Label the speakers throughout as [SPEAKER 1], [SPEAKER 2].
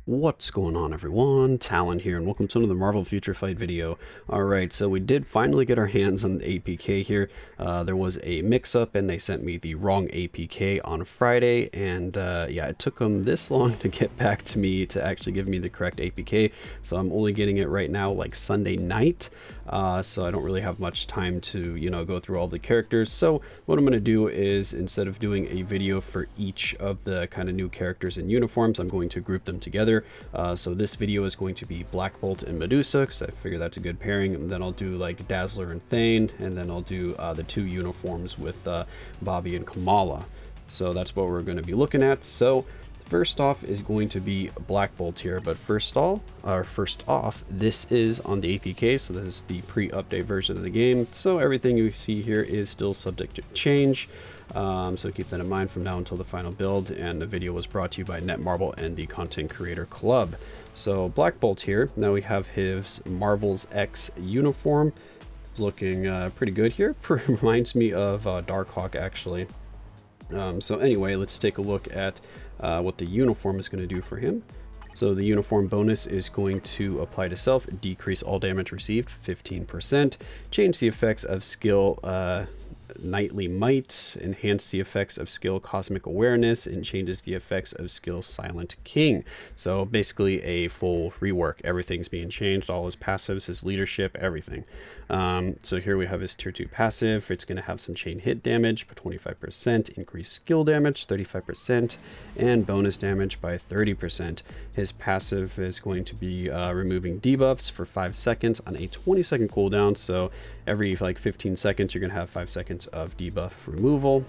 [SPEAKER 1] What's going on, everyone? Talen here, and welcome to another Marvel Future Fight video. Alright, so we did finally get our hands on the APK here. There was a mix-up, and they sent me the wrong APK on Friday, and yeah, it took them this long to get back to me to actually give me the correct APK, so I'm only getting it right now, like Sunday night, so I don't really have much time to, go through all the characters. So what I'm going to do is, instead of doing a video for each of the kind of new characters and uniforms, I'm going to group them together. So this video is going to be Black Bolt and Medusa, because I figure that's a good pairing, and then I'll do like Dazzler and Thane, and then I'll do the two uniforms with Bobby and Kamala. So that's what we're going to be looking at. So first off is going to be Black Bolt here, but first off, this is on the APK, so this is the pre-update version of the game, so everything you see here is still subject to change. So keep that in mind from now until the final build, and the video was brought to you by NetMarble and the Content Creator Club. So Black Bolt here, now we have his Marvel's X uniform. It's looking pretty good here. Reminds me of Darkhawk, actually. So anyway, let's take a look at what the uniform is going to do for him. So the uniform bonus is going to apply to self, decrease all damage received 15%, change the effects of skill Knightly Might, enhance the effects of skill Cosmic Awareness, and changes the effects of skill Silent King. So basically a full rework. Everything's being changed, all his passives, his leadership, everything. So here we have his tier 2 passive. It's going to have some chain hit damage by 25%, increased skill damage 35%, and bonus damage by 30%. His passive is going to be removing debuffs for 5 seconds on a 20-second cooldown. So every like 15 seconds, you're going to have 5 seconds of debuff removal,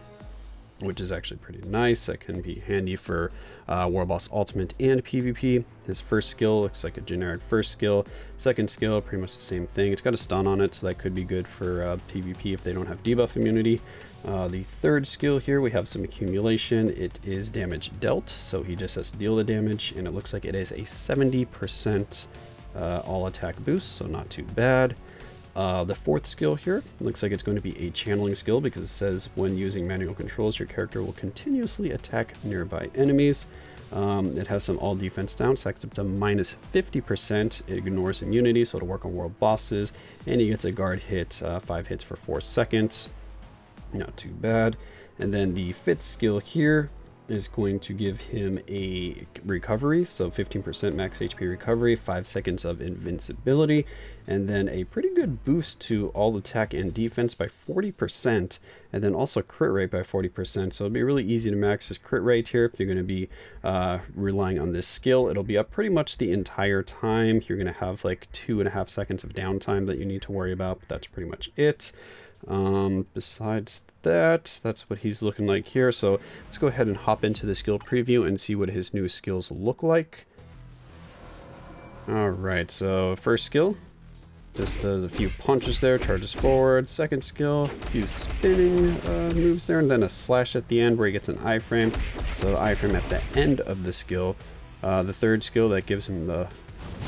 [SPEAKER 1] which is actually pretty nice. That can be handy for Warboss Ultimate and PvP. His first skill looks like a generic first skill. Second skill, pretty much the same thing. It's got a stun on it, so that could be good for PvP if they don't have debuff immunity. The third skill here, we have some accumulation. It is damage dealt, so he just has to deal the damage, and it looks like it is a 70% all attack boost, so not too bad. The fourth skill here looks like it's going to be a channeling skill, because it says when using manual controls, your character will continuously attack nearby enemies. It has some all defense down, stacks up to minus 50%. It ignores immunity, so it'll work on world bosses, and he gets a guard hit, 5 hits for 4 seconds. Not too bad. And then the fifth skill here is going to give him a recovery, so 15% max HP recovery, 5 seconds of invincibility, and then a pretty good boost to all attack and defense by 40%, and then also crit rate by 40%. So it'll be really easy to max his crit rate here if you're going to be relying on this skill. It'll be up pretty much the entire time. You're going to have like 2.5 seconds of downtime that you need to worry about, but that's pretty much it. Besides that, that's what he's looking like here. So let's go ahead and hop into the skill preview and see what his new skills look like. Alright, so first skill just does a few punches there, charges forward. Second skill, a few spinning moves there, and then a slash at the end where he gets an iframe. So iframe at the end of the skill. The third skill that gives him the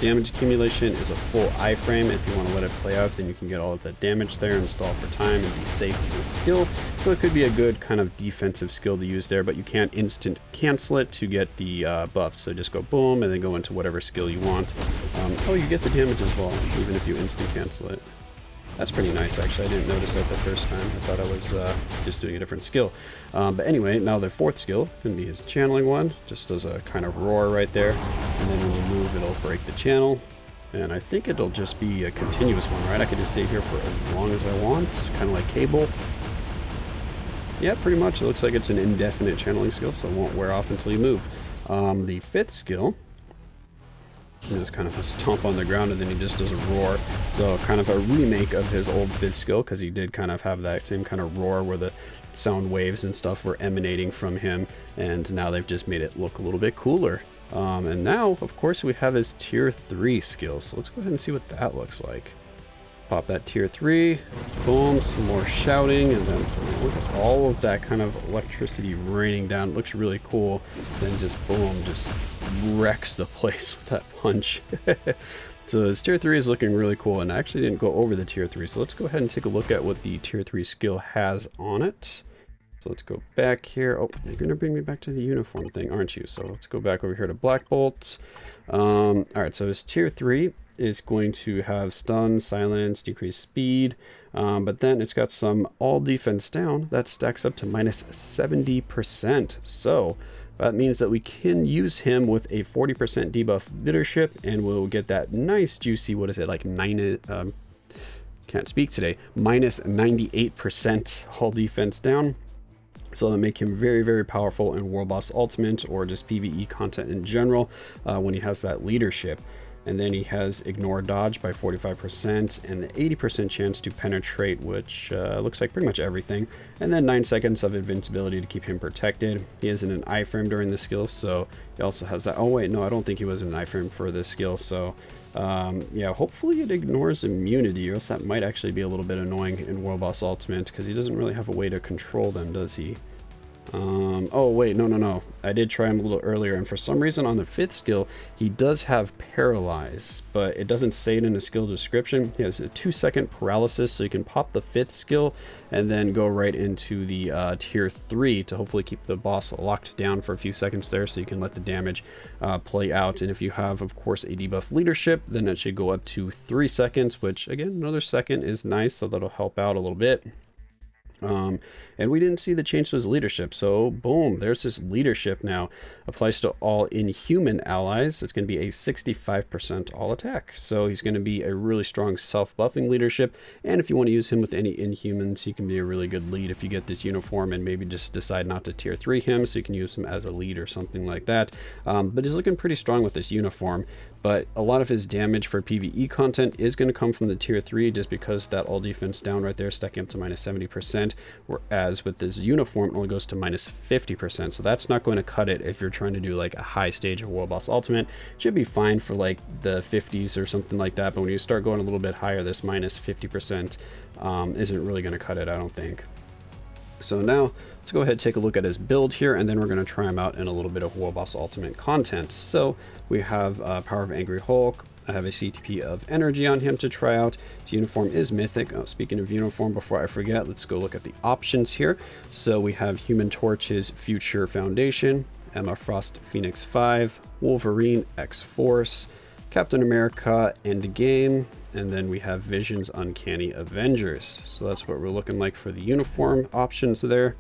[SPEAKER 1] damage accumulation is a full iframe. If you want to let it play out, then you can get all of that damage there and stall for time and be safe with this skill. So it could be a good kind of defensive skill to use there, but you can't instant cancel it to get the buffs. So just go boom and then go into whatever skill you want. Oh, you get the damage as well, even if you instant cancel it. That's pretty nice, actually. I didn't notice that the first time. I thought I was just doing a different skill. But anyway, now the fourth skill can be his channeling one. Just does a kind of roar right there. And then when you move, it'll break the channel. And I think it'll just be a continuous one, right? I could just stay here for as long as I want, kind of like Cable. Yeah, pretty much. It looks like it's an indefinite channeling skill, so it won't wear off until you move. The fifth skill is kind of a stomp on the ground, and then he just does a roar. So kind of a remake of his old fifth skill, because he did kind of have that same kind of roar where the sound waves and stuff were emanating from him, and now they've just made it look a little bit cooler. And now, of course, we have his tier 3 skills. So let's go ahead and see what that looks like. Pop that tier 3, boom, some more shouting, and then look at all of that kind of electricity raining down. It looks really cool. Then just boom, just wrecks the place with that punch. So his tier 3 is looking really cool, and I actually didn't go over the tier 3. So let's go ahead and take a look at what the tier 3 skill has on it. So let's go back here. Oh, you're going to bring me back to the uniform thing, aren't you? So let's go back over here to Black Bolts. All right, so his tier 3 is going to have stun, silence, decreased speed, but then it's got some all defense down that stacks up to minus 70%. So that means that we can use him with a 40% debuff leadership, and we'll get that nice juicy, what is it, like can't speak today, minus 98% hull defense down. So that'll make him very, very powerful in World Boss Ultimate or just PvE content in general when he has that leadership. And then he has Ignore Dodge by 45% and the 80% chance to penetrate, which looks like pretty much everything. And then 9 seconds of invincibility to keep him protected. He is in an iframe during the skill, so he also has that. Oh wait, no, I don't think he was in an iframe for this skill. So yeah, hopefully it ignores immunity, or else that might actually be a little bit annoying in World Boss Ultimate, because he doesn't really have a way to control them, does he? Oh wait, no, I did try him a little earlier, and for some reason on the 5th skill he does have paralyze, but it doesn't say it in the skill description. He has a 2-second paralysis, so you can pop the 5th skill and then go right into the tier 3 to hopefully keep the boss locked down for a few seconds there, so you can let the damage play out. And if you have, of course, a debuff leadership, then it should go up to 3 seconds, which again, another second is nice, so that'll help out a little bit. And we didn't see the change to his leadership, so boom, there's his leadership now. Applies to all inhuman allies. It's going to be a 65% all attack, so he's going to be a really strong self-buffing leadership. And if you want to use him with any inhumans, he can be a really good lead if you get this uniform and maybe just decide not to tier 3 him, so you can use him as a lead or something like that. But he's looking pretty strong with this uniform. But a lot of his damage for PvE content is going to come from the tier 3, just because that all defense down right there stacking up to minus 70%, whereas with this uniform it only goes to minus 50%. So that's not going to cut it if you're trying to do like a high stage of World Boss Ultimate. It should be fine for like the 50s or something like that, but when you start going a little bit higher, this minus 50% isn't really going to cut it, I don't think. So now let's go ahead and take a look at his build here, and then we're going to try him out in a little bit of World Boss Ultimate content. So we have Power of Angry Hulk. I have a CTP of Energy on him to try out. His uniform is mythic. Oh, speaking of uniform, before I forget, let's go look at the options here. So we have Human Torch's Future Foundation, Emma Frost Phoenix 5, Wolverine X-Force, Captain America Endgame, and then we have Vision's Uncanny Avengers. So that's what we're looking like for the uniform options there.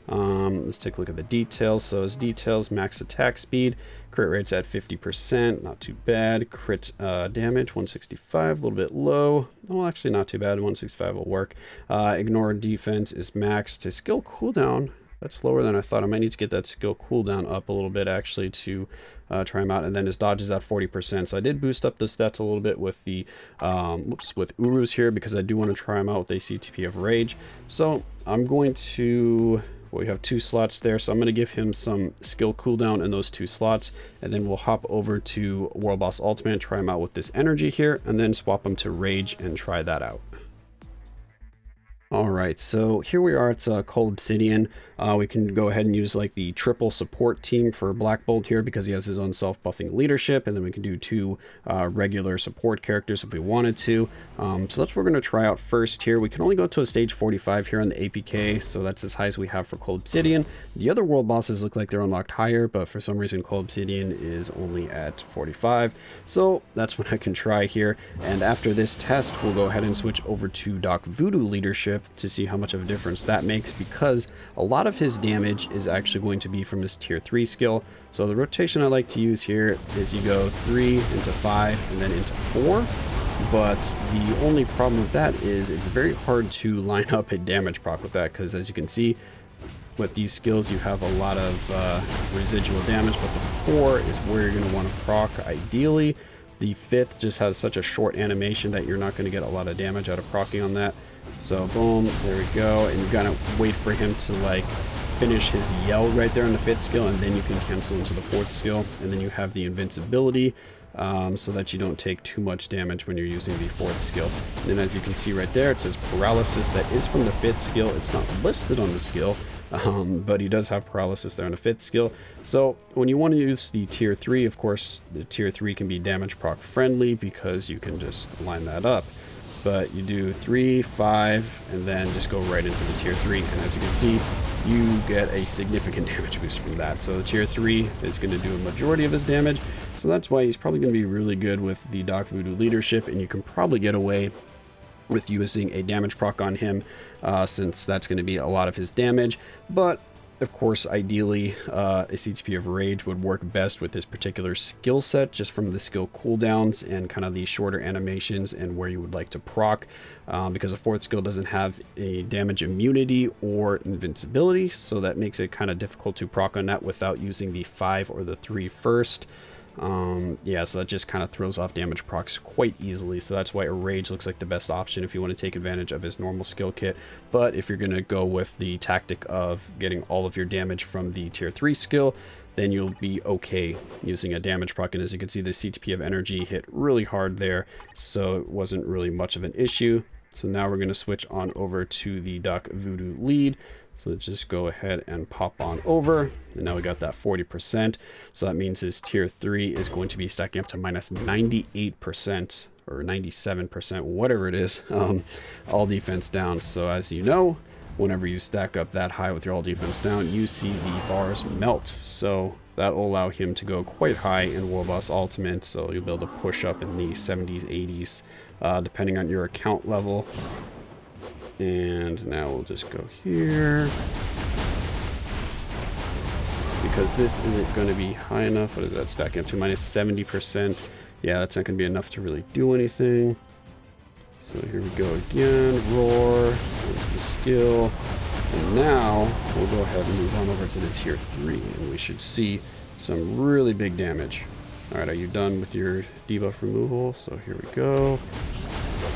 [SPEAKER 1] Let's take a look at the details. So his details: max attack speed, crit rate's at 50%, not too bad. Crit damage 165, a little bit low. Well, actually not too bad, 165 will work. Ignore defense is maxed. His skill cooldown, that's lower than I thought. I might need to get that skill cooldown up a little bit actually to try him out. And then his dodge is at 40%. So I did boost up the stats a little bit with the with Urus here, because I do want to try him out with a Ctp of Rage. So I'm going to, well, we have 2 slots there, so I'm going to give him some skill cooldown in those 2 slots, and then we'll hop over to World Boss Ultimate, try him out with this energy here, and then swap him to Rage and try that out. Alright, so here we are, it's Cold Obsidian. We can go ahead and use like the triple support team for Black Bolt here, because he has his own self-buffing leadership, and then we can do 2 regular support characters if we wanted to. So that's what we're going to try out first here. We can only go to a stage 45 here on the APK, so that's as high as we have for Cold Obsidian. The other world bosses look like they're unlocked higher, but for some reason Cold Obsidian is only at 45. So that's what I can try here, and after this test we'll go ahead and switch over to Doc Voodoo leadership to see how much of a difference that makes, because a lot of his damage is actually going to be from his tier 3 skill. So the rotation I like to use here is you go 3 into 5 and then into 4, but the only problem with that is it's very hard to line up a damage proc with that, because as you can see with these skills you have a lot of residual damage, but the 4 is where you're going to want to proc ideally. The 5th just has such a short animation that you're not going to get a lot of damage out of proccing on that. So boom, there we go, and you gotta wait for him to like finish his yell right there on the 5th skill, and then you can cancel into the 4th skill, and then you have the invincibility so that you don't take too much damage when you're using the 4th skill. And then as you can see right there, it says paralysis. That is from the 5th skill. It's not listed on the skill, but he does have paralysis there on the 5th skill. So when you want to use the tier 3, of course the tier 3 can be damage proc friendly, because you can just line that up. but you do 3, 5, and then just go right into the tier 3. And as you can see, you get a significant damage boost from that. So the tier 3 is going to do a majority of his damage. So that's why he's probably going to be really good with the Doc Voodoo leadership, and you can probably get away with using a damage proc on him, since that's going to be a lot of his damage. But of course, ideally, a Ctp of Rage would work best with this particular skill set, just from the skill cooldowns and kind of the shorter animations and where you would like to proc, because the 4th skill doesn't have a damage immunity or invincibility, so that makes it kind of difficult to proc on that without using the 5 or the 3 first. Yeah, so that just kind of throws off damage procs quite easily, so that's why a Rage looks like the best option if you want to take advantage of his normal skill kit. But if you're going to go with the tactic of getting all of your damage from the tier 3 skill, then you'll be okay using a damage proc. And as you can see, the Ctp of Energy hit really hard there, so it wasn't really much of an issue. So now we're going to switch on over to the Doc Voodoo lead. So let's just go ahead and pop on over, and now we got that 40%. So that means his tier 3 is going to be stacking up to minus 98% or 97%, whatever it is, all defense down. So as you know, whenever you stack up that high with your all defense down, you see the bars melt. So that will allow him to go quite high in War Boss Ultimate. So you'll be able to push up in the 70s, 80s, depending on your account level. And now we'll just go here, because this isn't going to be high enough. What is that stacking up to? Minus 70%. Yeah, that's not going to be enough to really do anything. So here we go again. Roar. There's the skill. And now we'll go ahead and move on over to the tier 3, and we should see some really big damage. All right, are you done with your debuff removal? So here we go.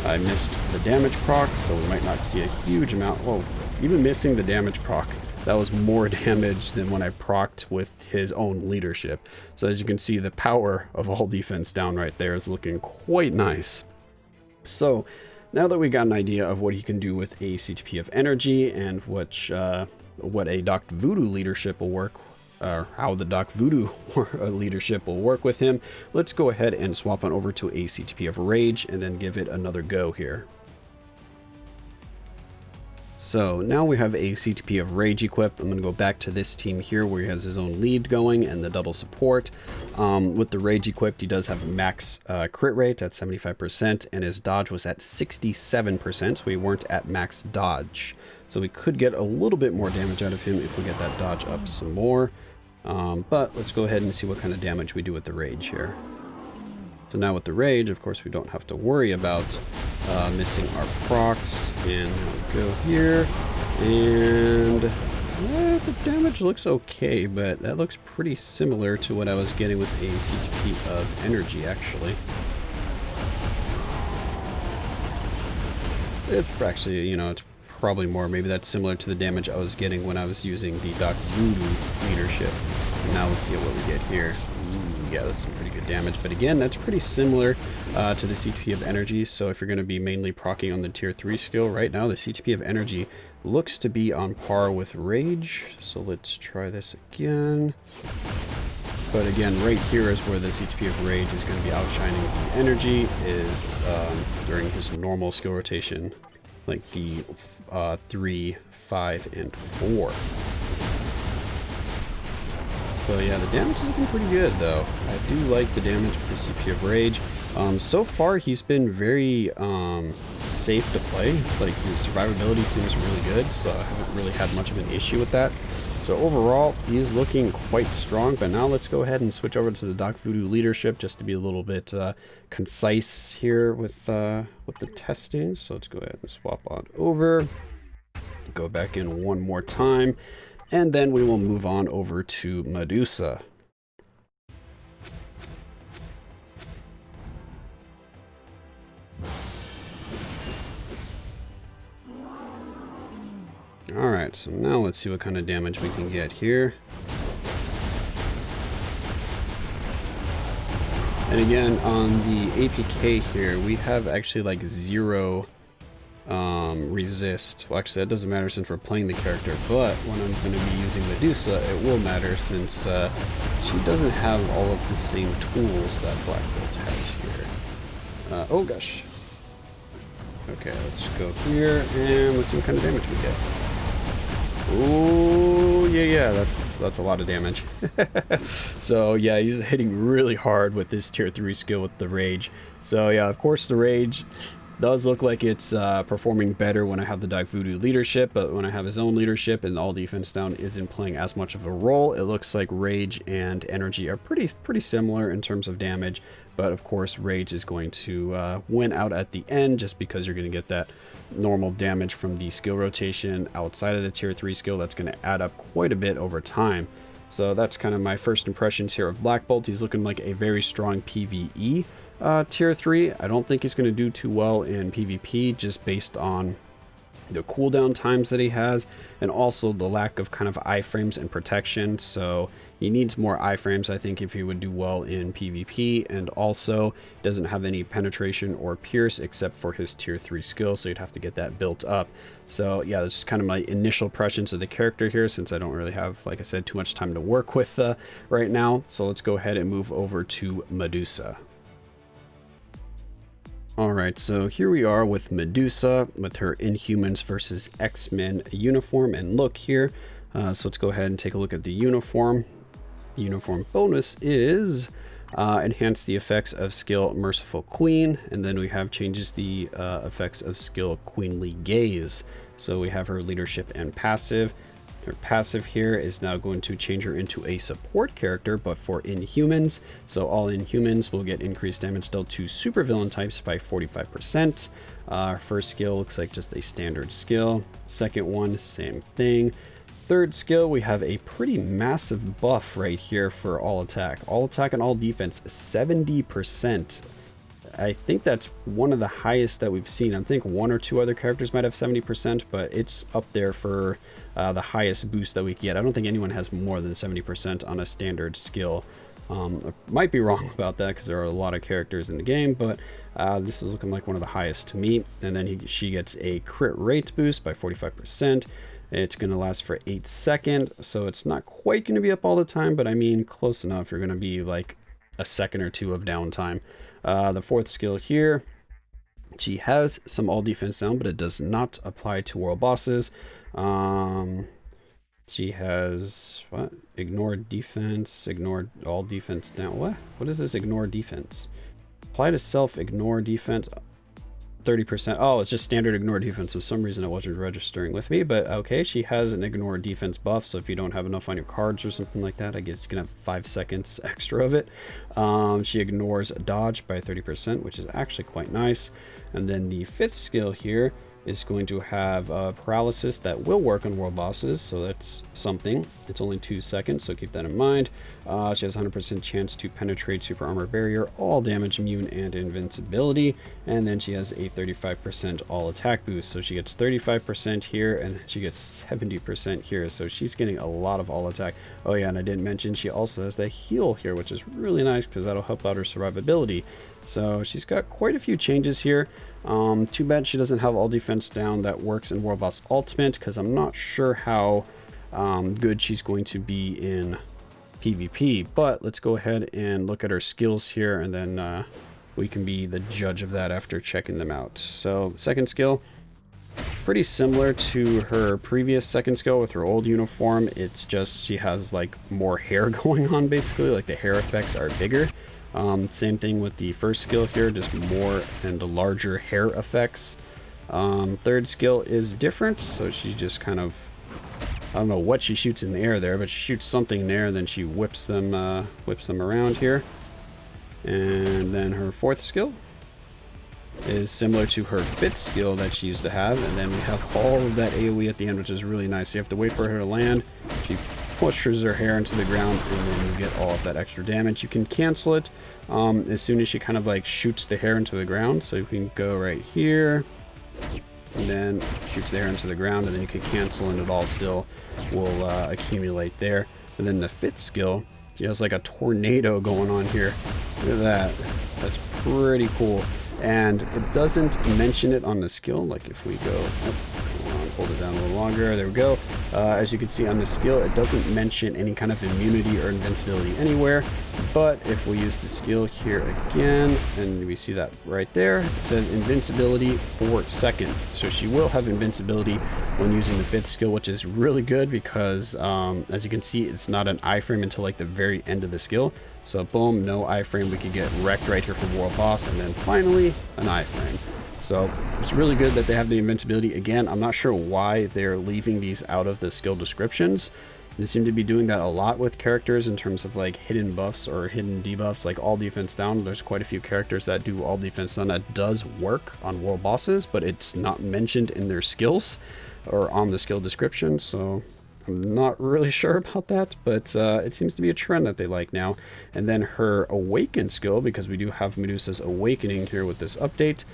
[SPEAKER 1] I missed the damage proc, so we might not see a huge amount. Whoa, even missing the damage proc, that was more damage than when I procced with his own leadership. So as you can see, the power of all defense down right there is looking quite nice. So now that we got an idea of what he can do with a Ctp of Energy and what a Doc Voodoo leadership will work, or how the Doc Voodoo leadership will work with him, let's go ahead and swap on over to a Ctp of Rage and then give it another go here. So now we have a Ctp of Rage equipped. I'm going to go back to this team here where he has his own lead going and the double support. With the Rage equipped, he does have a max crit rate at 75%, and his dodge was at 67%, so we weren't at max dodge. So we could get a little bit more damage out of him if we get that dodge up some more. But let's go ahead and see what kind of damage we do with the Rage here. So now with the Rage, of course, we don't have to worry about missing our procs. And now we go here, and the damage looks okay, but that looks pretty similar to what I was getting with a Ctp of Energy, actually. It's actually, you know, it's probably more. Maybe that's similar to the damage I was getting when I was using the Doc Voodoo leadership. And now let's see what we get here. Ooh, yeah, that's some pretty good damage. But again, that's pretty similar to the Ctp of Energy. So if you're going to be mainly proccing on the tier 3 skill, right now the Ctp of Energy looks to be on par with Rage. So let's try this again. But again, right here is where the Ctp of Rage is going to be outshining the Energy, is during his normal skill rotation, like the 3, 5, and 4. So yeah, the damage is looking pretty good though. I do like the damage with the Ctp of Rage. So far he's been very safe to play. Like his survivability seems really good, so I haven't really had much of an issue with that. So overall, he is looking quite strong. But now let's go ahead and switch over to the Doc Voodoo leadership, just to be a little bit concise here with the testing. So let's go ahead and swap on over. Go back in one more time, and then we will move on over to Medusa. Alright, so now let's see what kind of damage we can get here. And again, on the APK here, we have actually like 0 resist. Well, actually that doesn't matter since we're playing the character, but when I'm going to be using Medusa, it will matter since she doesn't have all of the same tools that Black Belt has here. Oh gosh. Okay, let's go here and let's see what kind of damage we get. Oh, yeah, that's a lot of damage. So yeah, he's hitting really hard with this tier 3 skill with the Rage. So yeah, of course the Rage does look like it's performing better when I have the Dark Voodoo leadership, but when I have his own leadership and all defense down isn't playing as much of a role, it looks like Rage and Energy are pretty similar in terms of damage. But of course, Rage is going to win out at the end just because you're going to get that normal damage from the skill rotation outside of the tier 3 skill. That's going to add up quite a bit over time. So that's kind of my first impressions here of Black Bolt. He's looking like a very strong PvE tier 3. I don't think he's going to do too well in PvP just based on the cooldown times that he has and also the lack of kind of iframes and protection. So he needs more iframes, I think, if he would do well in PvP, and also doesn't have any penetration or pierce except for his tier 3 skill, so you'd have to get that built up. So yeah, this is kind of my initial impressions of the character here, since I don't really have, like I said, too much time to work with right now. So let's go ahead and move over to Medusa. Alright, so here we are with Medusa with her Inhumans versus X-Men uniform and look here. So let's go ahead and take a look at the uniform. The uniform bonus is enhance the effects of skill Merciful Queen, and then we have changes the effects of skill Queenly Gaze. So we have her leadership and passive. Her passive here is now going to change her into a support character, but for Inhumans. So all Inhumans will get increased damage dealt to supervillain types by 45%. Our first skill looks like just a standard skill. Second one, same thing. Third skill, we have a pretty massive buff right here for all attack. All attack and all defense, 70%. I think that's one of the highest that we've seen. I think one or two other characters might have 70%, but it's up there for the highest boost that we get. I don't think anyone has more than 70% on a standard skill. I might be wrong about that because there are a lot of characters in the game, but this is looking like one of the highest to me. And then she gets a crit rate boost by 45%. It's going to last for 8 seconds, so it's not quite going to be up all the time, but I mean close enough. You're going to be like a second or two of downtime. The fourth skill here, she has some all defense down, but it does not apply to world bosses. She has what? Ignore defense, ignore all defense down. What is this? Ignore defense. Apply to self, ignore defense. 30%. Oh, it's just standard ignore defense. For some reason it wasn't registering with me, but okay, she has an ignore defense buff, so if you don't have enough on your cards or something like that, I guess you can have 5 seconds extra of it. She ignores dodge by 30%, which is actually quite nice. And then the fifth skill here is going to have paralysis that will work on world bosses, so that's something. It's only 2 seconds, so keep that in mind. She has 100% chance to penetrate super armor barrier, all damage immune, and invincibility. And then she has a 35% all attack boost, so she gets 35% here and she gets 70% here, so she's getting a lot of all attack. Oh yeah, and I didn't mention she also has that heal here, which is really nice because that'll help out her survivability. So she's got quite a few changes here. Too bad she doesn't have all defense down that works in World Boss Ultimate, because I'm not sure how good she's going to be in PvP. But let's go ahead and look at her skills here, and then we can be the judge of that after checking them out. So the second skill, pretty similar to her previous second skill with her old uniform. It's just she has like more hair going on, basically, like the hair effects are bigger. Same thing with the first skill here, just more and larger hair effects. Third skill is different, so she just kind of, I don't know what she shoots in the air there, but she shoots something there and then she whips them around here. And then her fourth skill is similar to her fifth skill that she used to have, and then we have all of that AoE at the end, which is really nice. You have to wait for her to land. She pushes her hair into the ground, and then you get all of that extra damage. You can cancel it as soon as she kind of like shoots the hair into the ground. So you can go right here, and then shoots the hair into the ground, and then you can cancel, and it all still will accumulate there. And then the fifth skill, she has like a tornado going on here. Look at that. That's pretty cool. And it doesn't mention it on the skill. Like if we go, hold it down a little longer. There we go. As you can see on the skill, it doesn't mention any kind of immunity or invincibility anywhere. But if we use the skill here again, and we see that right there, it says invincibility 4 seconds. So she will have invincibility when using the 5th skill, which is really good because as you can see, it's not an iframe until like the very end of the skill. So boom, no iframe, we could get wrecked right here for World Boss, and then finally an iframe. So it's really good that they have the invincibility. Again, I'm not sure why they're leaving these out of the skill descriptions. They seem to be doing that a lot with characters in terms of like hidden buffs or hidden debuffs, like all defense down. There's quite a few characters that do all defense down that does work on world bosses, but it's not mentioned in their skills or on the skill description. So I'm not really sure about that, but it seems to be a trend that they like now. And then her Awaken skill, because we do have Medusa's Awakening here with this update,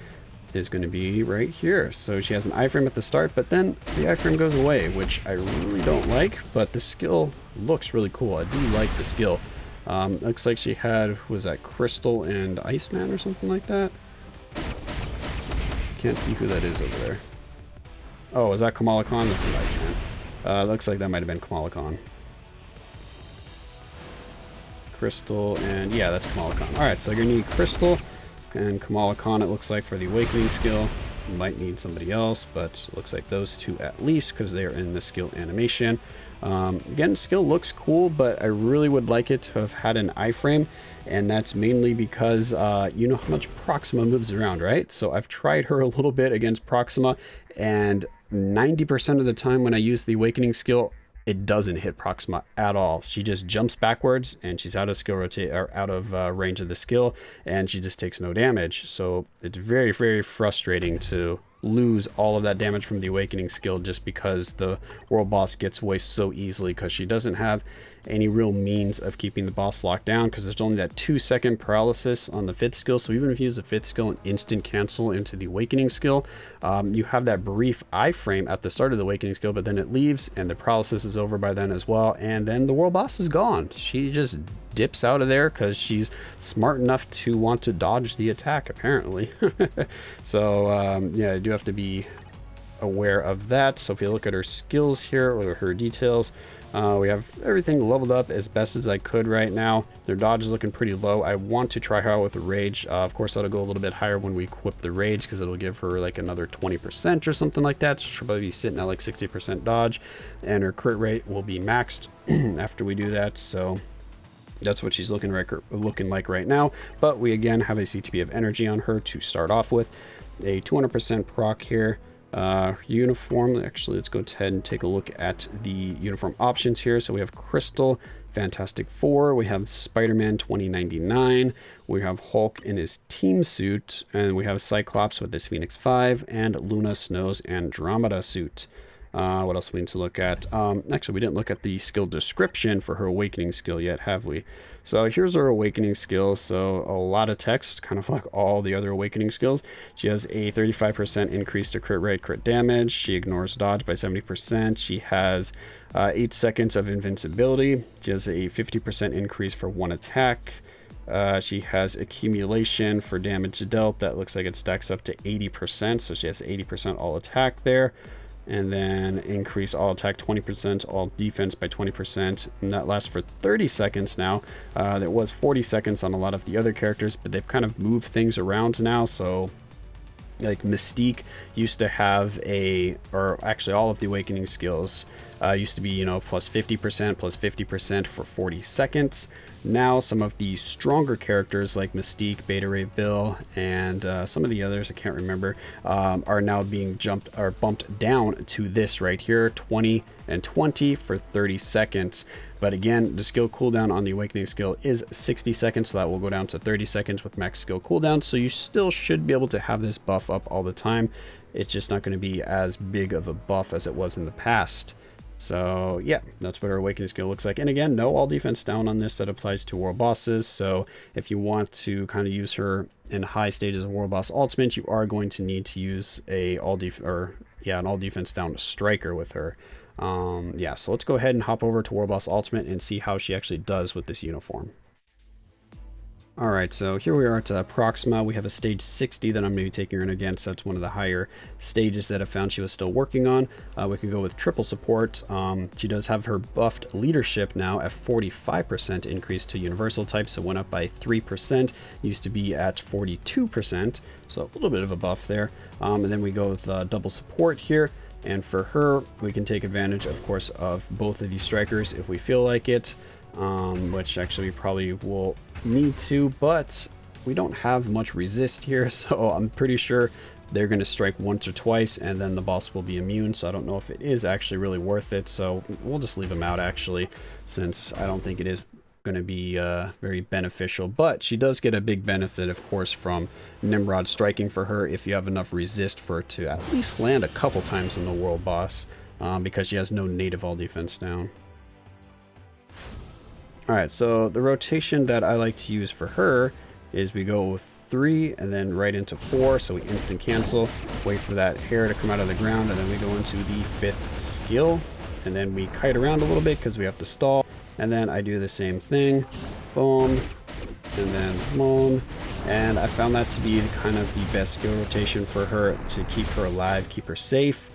[SPEAKER 1] is going to be right here. So she has an iframe at the start, but then the iframe goes away, which I really don't like, but the skill looks really cool. I do like the skill. Looks like she had, was that Crystal and Iceman or something like that? Can't see who that is over there. Oh, is that Kamala Khan? This is Iceman. Looks like that might have been Kamala Khan. Crystal, and yeah, that's Kamala Khan. Alright, so you're going to need Crystal and Kamala Khan, it looks like, for the Awakening skill. You might need somebody else, but it looks like those two at least, because they are in the skill animation. Again, skill looks cool, but I really would like it to have had an iframe, and that's mainly because you know how much Proxima moves around, right? So I've tried her a little bit against Proxima, and 90% of the time when I use the Awakening skill, it doesn't hit Proxima at all. She just jumps backwards and she's out of skill rotate, or out of range of the skill, and she just takes no damage. So it's very, very frustrating to lose all of that damage from the Awakening skill just because the world boss gets away so easily, because she doesn't have any real means of keeping the boss locked down, because there's only that 2-second paralysis on the 5th skill. So even if you use the 5th skill and instant cancel into the Awakening skill, you have that brief iframe at the start of the Awakening skill, but then it leaves and the paralysis is over by then as well, and then the world boss is gone. She just dips out of there because she's smart enough to want to dodge the attack, apparently. So yeah, I do have to be aware of that. So if you look at her skills here, or her details, we have everything leveled up as best as I could right now. Their dodge is looking pretty low. I want to try her out with a rage. Of course, that'll go a little bit higher when we equip the rage, because it'll give her like another 20% or something like that. So she'll probably be sitting at like 60% dodge, and her crit rate will be maxed after we do that. So that's what she's looking like right now. But we again have a Ctp of energy on her to start off with, a 200% proc here. Uniform, actually, let's go ahead and take a look at the uniform options here. So we have Crystal, Fantastic Four, we have Spider-Man 2099, we have Hulk in his team suit, and we have Cyclops with his Phoenix 5, and Luna Snow's Andromeda suit. What else we need to look at? Actually, we didn't look at the skill description for her Awakening skill yet, have we? So here's her Awakening skill. So a lot of text, kind of like all the other Awakening skills. She has a 35% increase to crit rate, crit damage. She ignores dodge by 70%. She has 8 seconds of invincibility. She has a 50% increase for one attack. She has accumulation for damage dealt. That looks like it stacks up to 80%. So she has 80% all attack there. And then increase all attack 20%, all defense by 20%, and that lasts for 30 seconds now. There was 40 seconds on a lot of the other characters, but they've kind of moved things around now. So like Mystique used to have or actually all of the Awakening skills used to be, you know, plus 50%, plus 50% for 40 seconds. Now some of the stronger characters like Mystique, Beta Ray Bill, and some of the others I can't remember, are now being bumped down to this right here, 20 and 20 for 30 seconds. But again, the skill cooldown on the Awakening skill is 60 seconds, so that will go down to 30 seconds with max skill cooldown. So you still should be able to have this buff up all the time. It's just not going to be as big of a buff as it was in the past. So yeah, that's what our Awakening skill looks like. And again, no all defense down on this. That applies to world bosses. So if you want to kind of use her in high stages of world boss ultimate, you are going to need to use an all defense down striker with her. Yeah, so let's go ahead and hop over to World Boss Ultimate and see how she actually does with this uniform. Alright, so here we are at Proxima. We have a stage 60 that I'm going to be taking her in against. That's one of the higher stages that I found she was still working on. We can go with triple support. She does have her buffed leadership now at 45% increase to universal type, so it went up by 3%. Used to be at 42%, so a little bit of a buff there. And then we go with double support here. And for her, we can take advantage, of course, of both of these strikers if we feel like it. Which actually we probably will need to, but we don't have much resist here, so I'm pretty sure they're going to strike once or twice and then the boss will be immune, so I don't know if it is actually really worth it, so we'll just leave them out actually, since I don't think it is going to be very beneficial. But she does get a big benefit, of course, from Nimrod striking for her if you have enough resist for it to at least land a couple times on the world boss, because she has no native all defense down. Alright, so the rotation that I like to use for her is we go with 3 and then right into 4, so we instant cancel, wait for that hair to come out of the ground, and then we go into the 5th skill, and then we kite around a little bit because we have to stall, and then I do the same thing, boom, and then boom, and I found that to be kind of the best skill rotation for her to keep her alive, keep her safe.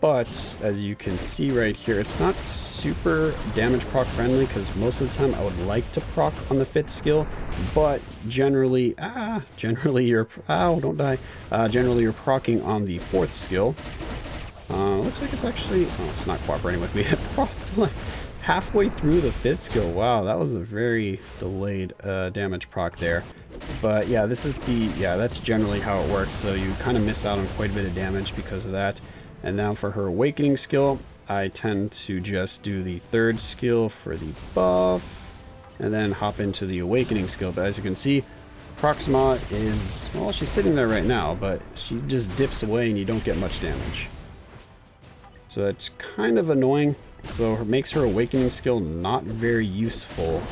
[SPEAKER 1] But as you can see right here, it's not super damage proc friendly because most of the time I would like to proc on the 5th skill, but generally you're, don't die. Generally you're procking on the 4th skill. Looks like it's actually, it's not cooperating with me. Probably halfway through the 5th skill. Wow, that was a very delayed damage proc there. But yeah, this is that's generally how it works. So you kind of miss out on quite a bit of damage because of that. And now for her Awakening skill, I tend to just do the 3rd skill for the buff, and then hop into the Awakening skill. But as you can see, Proxima is, well, she's sitting there right now, but she just dips away and you don't get much damage. So it's kind of annoying. So it makes her Awakening skill not very useful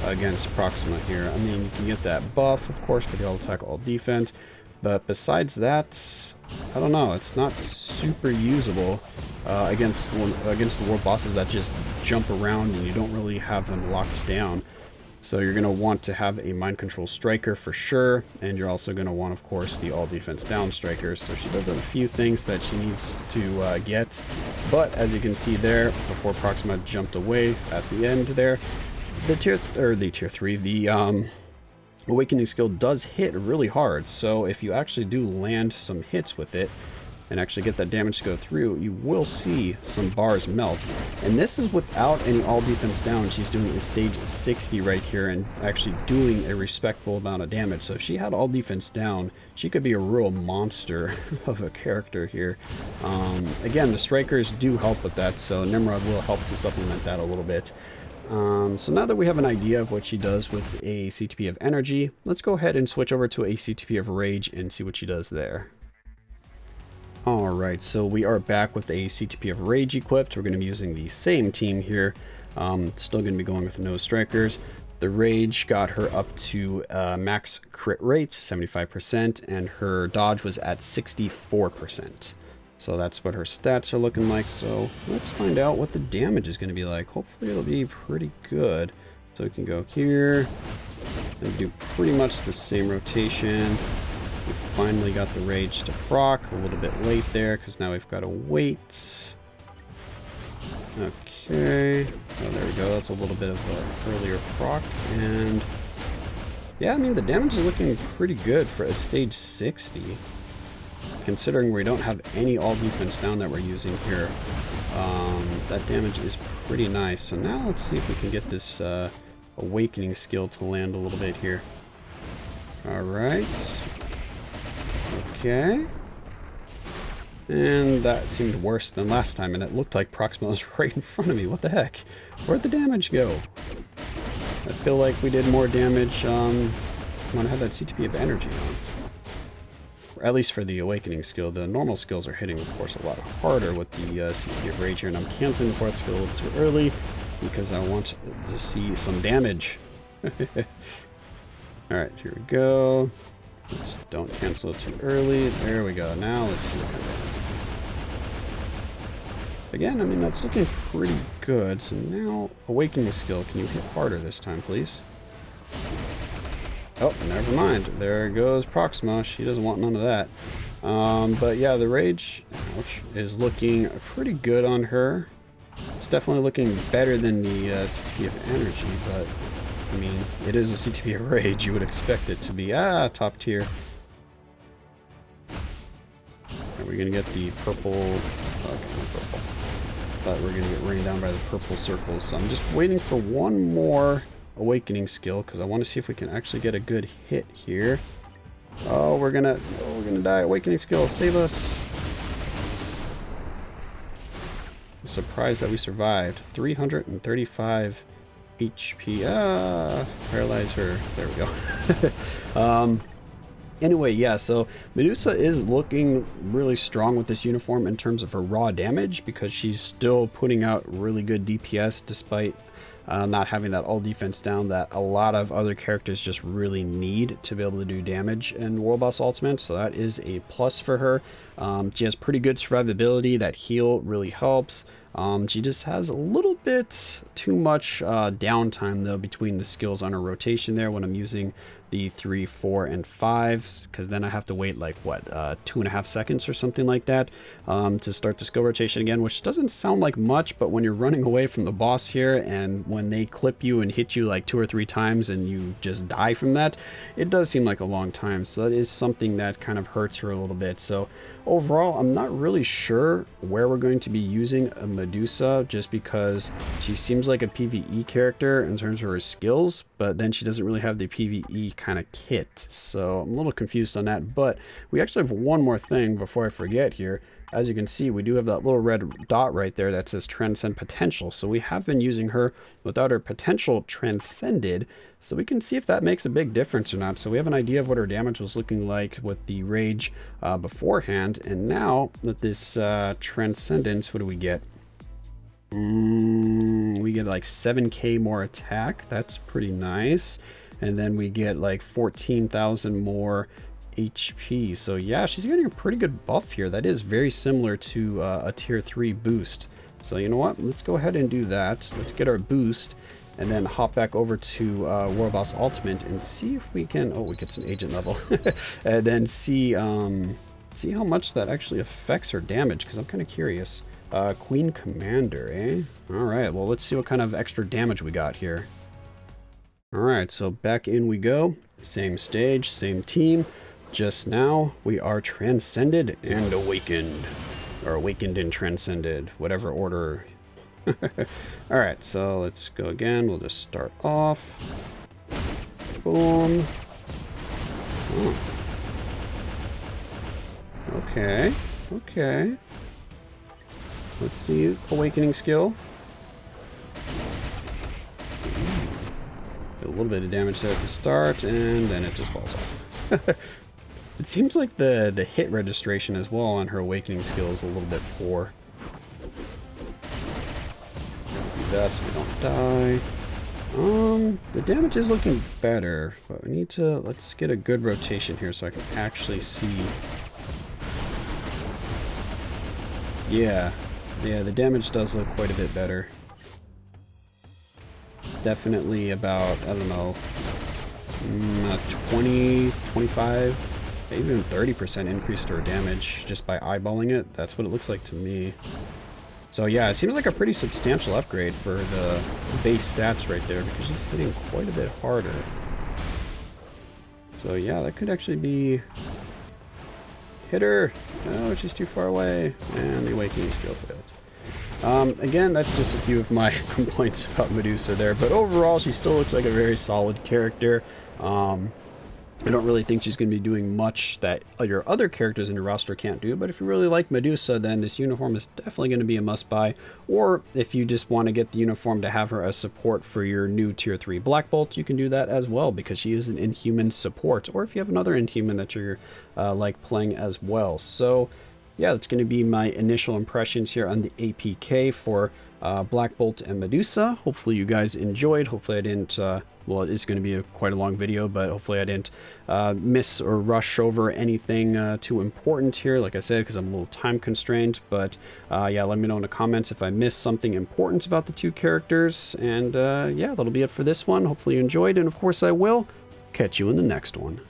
[SPEAKER 1] against Proxima here. I mean, you can get that buff, of course, for the all attack, all defense. But besides that, I don't know, it's not super usable against the world bosses that just jump around and you don't really have them locked down. So you're going to want to have a mind control striker for sure, and you're also going to want, of course, the all defense down strikers. So she does have a few things that she needs to get, but as you can see there, before Proxima jumped away at the end there, the tier 3, the Awakening skill does hit really hard, so if you actually do land some hits with it and actually get that damage to go through, you will see some bars melt. And this is without any all defense down. She's doing a stage 60 right here and actually doing a respectable amount of damage. So if she had all defense down, she could be a real monster of a character here. Again, the strikers do help with that, so Nimrod will help to supplement that a little bit. So now that we have an idea of what she does with a Ctp of Energy, let's go ahead and switch over to a Ctp of Rage and see what she does there. Alright, so we are back with a Ctp of Rage equipped. We're going to be using the same team here. Still going to be going with no strikers. The Rage got her up to max crit rate, 75%, and her dodge was at 64%. So that's what her stats are looking like. So let's find out what the damage is going to be like. Hopefully it'll be pretty good. So we can go here and do pretty much the same rotation. We finally got the Rage to proc, a little bit late there because now we've got to wait. Okay, oh, there we go. That's a little bit of an earlier proc, and yeah, I mean the damage is looking pretty good for a stage 60. Considering we don't have any all defense down that we're using here, that damage is pretty nice. So now let's see if we can get this Awakening skill to land a little bit here. Alright. Okay. And that seemed worse than last time, and it looked like Proxima was right in front of me. What the heck? Where'd the damage go? I feel like we did more damage when I had that Ctp of Energy on. Or at least for the Awakening skill. The normal skills are hitting, of course, a lot harder with the Ctp of Rage here, and I'm canceling the 4th skill a little too early because I want to see some damage. Alright, here we go. Let's don't cancel it too early. There we go. Now let's see what kind of damage. Again, I mean, that's looking pretty good. So now, Awakening skill. Can you hit harder this time, please? Oh, never mind. There goes Proxima. She doesn't want none of that. But yeah, the Rage, ouch, is looking pretty good on her. It's definitely looking better than the Ctp of Energy, but I mean, it is a Ctp of Rage. You would expect it to be, top tier. Are we gonna get the purple? Okay, no purple. Thought we were gonna get rained down by the purple circles. So I'm just waiting for one more Awakening Skill because I want to see if we can actually get a good hit here. Oh, we're gonna die. Awakening Skill, save us! I'm surprised that we survived. 335 HP. Paralyze her. There we go. Anyway, yeah, so Medusa is looking really strong with this uniform in terms of her raw damage because she's still putting out really good DPS despite not having that all defense down that a lot of other characters just really need to be able to do damage in World Boss Ultimate. So that is a plus for her. She has pretty good survivability. That heal really helps. She just has a little bit too much downtime though between the skills on her rotation there when I'm using the 3, 4, and 5, because then I have to wait like what 2.5 seconds or something like that to start the skill rotation again, which doesn't sound like much, but when you're running away from the boss here and when they clip you and hit you like 2 or 3 times and you just die from that, it does seem like a long time. So that is something that kind of hurts her a little bit. So overall, I'm not really sure where we're going to be using a Medusa just because she seems like a PvE character in terms of her skills, but then she doesn't really have the PvE kind of kit. So I'm a little confused on that, but we actually have one more thing before I forget here. As you can see, we do have that little red dot right there that says Transcend Potential. So we have been using her without her potential transcended. So we can see if that makes a big difference or not. So we have an idea of what her damage was looking like with the Rage beforehand. And now with this Transcendence, what do we get? We get like 7k more attack. That's pretty nice. And then we get like 14,000 more HP. So yeah, she's getting a pretty good buff here. That is very similar to a tier 3 boost. So you know what? Let's go ahead and do that. Let's get our boost and then hop back over to World Boss Ultimate and see if we can... Oh, we get some agent level. And then see how much that actually affects her damage, because I'm kind of curious. Queen Commander, eh? Alright, well, let's see what kind of extra damage we got here. Alright, so back in we go. Same stage, same team. Just now, we are transcended and awakened. Or awakened and transcended, whatever order. Alright, so let's go again. We'll just start off. Boom. Oh. Okay, okay. Let's see, Awakening Skill. A little bit of damage there at the start, and then it just falls off. It seems like the hit registration as well on her Awakening Skill is a little bit poor. Do that so we don't die. The damage is looking better, but we need to, let's get a good rotation here so I can actually see. Yeah, the damage does look quite a bit better. Definitely about, I don't know, 20, 25, maybe even 30% increase to her damage just by eyeballing it. That's what it looks like to me. So yeah, it seems like a pretty substantial upgrade for the base stats right there because she's hitting quite a bit harder. So yeah, that could actually be... Hit her! No, she's too far away. And the Awakening Skill failed. Again, that's just a few of my complaints about Medusa there, but overall she still looks like a very solid character. I don't really think she's going to be doing much that your other characters in your roster can't do, but if you really like Medusa, then this uniform is definitely going to be a must-buy. Or if you just want to get the uniform to have her as support for your new Tier 3 Black Bolt, you can do that as well, because she is an Inhuman support. Or if you have another Inhuman that you're like playing as well. So yeah, that's going to be my initial impressions here on the APK for Black Bolt and Medusa. Hopefully you guys enjoyed. Hopefully I didn't, well, it's going to be quite a long video, but hopefully I didn't miss or rush over anything too important here, like I said, because I'm a little time constrained. But yeah, let me know in the comments if I missed something important about the two characters. And yeah, that'll be it for this one. Hopefully you enjoyed, and of course I will catch you in the next one.